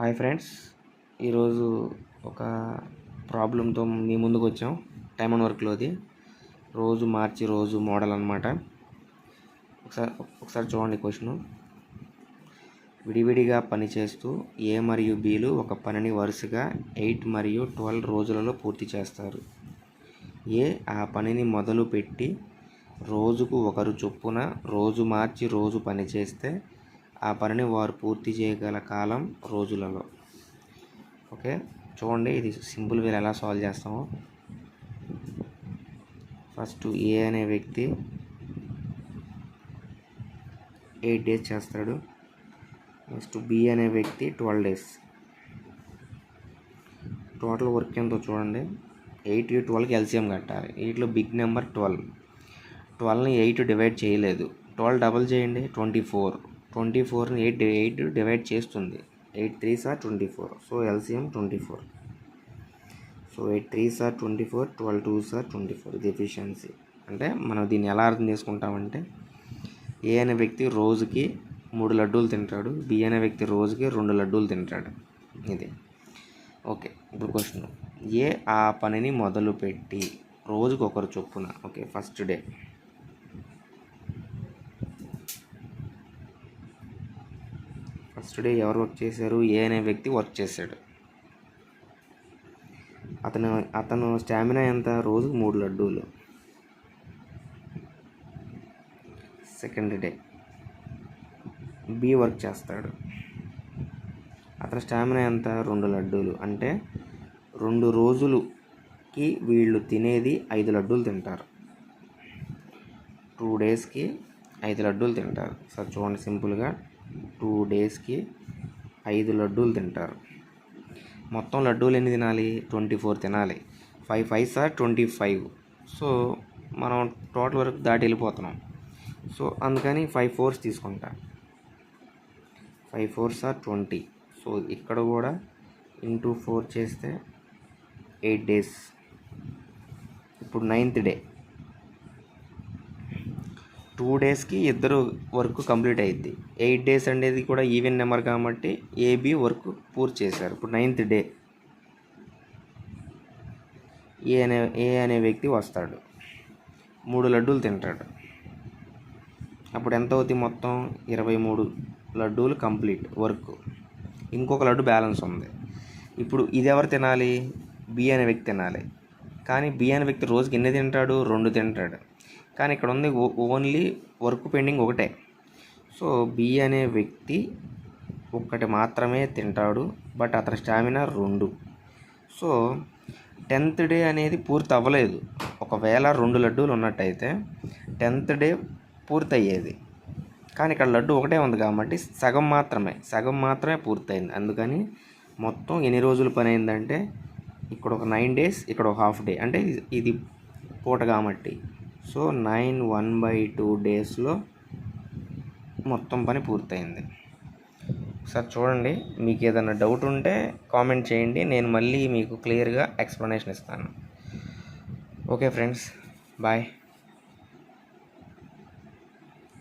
Hi friends, ఈరోజు ఒక ప్రాబ్లంతో మీ ముందుకు వచ్చాం. టైమ్ అండ్ వర్క్లోది రోజు మార్చి రోజు మోడల్ అనమాట. ఒకసారి చూడండి క్వశ్చను. విడివిడిగా పనిచేస్తూ ఏ మరియు బీలు ఒక పనిని వరుసగా 8 మరియు 12 రోజులలో పూర్తి చేస్తారు. ఏ ఆ పనిని మొదలుపెట్టి రోజుకు ఒకరు చొప్పున రోజు మార్చి రోజు పనిచేస్తే ఆ పనిని వారు పూర్తి చేయగల కాలం రోజులలో. ఓకే, చూడండి ఇది సింపుల్ వేలు ఎలా సాల్వ్ చేస్తామో. ఫస్ట్ ఏ అనే వ్యక్తి 8 డేస్ చేస్తాడు. నెక్స్ట్ బి అనే వ్యక్తి 12 డేస్. టోటల్ వర్క్ ఎంతో చూడండి. 8 12కి ఎల్సిఎం కట్టాలి. 8లో బిగ్ నెంబర్ 12. 12ని 8 డివైడ్ చేయలేదు. 12 డబల్ చేయండి 24. 24ని 8 డివైడ్ చేస్తుంది. 8 3s are 24. So LCM 24. So 8 3s are 24, 12 2s are 24. ఇది ఎఫిషియన్సీ. అంటే మనం దీన్ని ఎలా అర్థం చేసుకుంటామంటే, ఏ అనే వ్యక్తి రోజుకి 3 లడ్డూలు తింటాడు, బి అనే వ్యక్తి రోజుకి 2 లడ్డూలు తింటాడు. ఇది ఓకే. ఇప్పుడు క్వశ్చన్, ఏ ఆ పనిని మొదలుపెట్టి రోజుకు ఒకరు చొప్పున. ఓకే, ఫస్ట్ డే ఎవరు వర్క్ చేశారు? ఏ అనే వ్యక్తి వర్క్ చేశాడు. అతను స్టామినా ఎంత? రోజుకు 3 లడ్డూలు. సెకండ్ డే బి వర్క్ చేస్తాడు. అతని స్టామినా ఎంత? 2 లడ్డూలు. అంటే 2 రోజులకి వీళ్ళు తినేది 5 లడ్డూలు తింటారు. 2 డేస్కి 5 లడ్డూలు తింటారు. సార్ చూడండి సింపుల్గా, 2 డేస్కి 5 లడ్డూలు తింటారు. మొత్తం లడ్డూలు ఎన్ని తినాలి? 24 తినాలి. 5 5s are 25. సో మనం టోటల్ వరకు దాటి వెళ్ళిపోతున్నాం. సో అందుకని 5 4s తీసుకుంటా. 5 4s are 20. సో ఇక్కడ కూడా ఇంటూ 4 చేస్తే 8 డేస్. ఇప్పుడు 9th డే. 2 డేస్కి ఇద్దరు వర్క్ కంప్లీట్ అయ్యిద్ది. 8 డేస్ అనేది కూడా ఈవెన్ నెంబర్ కాబట్టి ఏబి వర్క్ పూర్తి చేశారు. ఇప్పుడు 9th డే ఏ అనే వ్యక్తి వస్తాడు, 3 లడ్డూలు తింటాడు. అప్పుడు ఎంత అవుతుంది? మొత్తం 23 లడ్డూలు కంప్లీట్ వర్క్. ఇంకొక లడ్డు బ్యాలెన్స్ ఉంది. ఇప్పుడు ఇది ఎవరు తినాలి? బి అనే వ్యక్తి తినాలి. కానీ బి అనే వ్యక్తి రోజుకి ఎన్ని తింటాడు? 2 తింటాడు. కానీ ఇక్కడ ఉంది ఓన్లీ వర్క్ పెండింగ్ ఒకటే. సో బి అనే వ్యక్తి ఒక్కటి మాత్రమే తింటాడు, బట్ అతని స్టామినా 2. సో 10th డే అనేది పూర్తి అవ్వలేదు. ఒకవేళ 2 లడ్డూలు ఉన్నట్టయితే 10th డే పూర్తి అయ్యేది. కానీ ఇక్కడ లడ్డు ఒకటే ఉంది కాబట్టి సగం మాత్రమే పూర్తయింది. అందుకని మొత్తం ఎన్ని రోజులు పని అయిందంటే, ఇక్కడ ఒక 9 డేస్, ఇక్కడ ఒక హాఫ్ డే. అంటే ఇది పూట కాబట్టి సో 9 డేస్లో మొత్తం పని పూర్తయింది. ఒకసారి చూడండి. మీకు ఏదైనా డౌట్ ఉంటే కామెంట్ చేయండి, నేను మళ్ళీ మీకు క్లియర్గా ఎక్స్ప్లెనేషన్ ఇస్తాను. Okay friends, bye.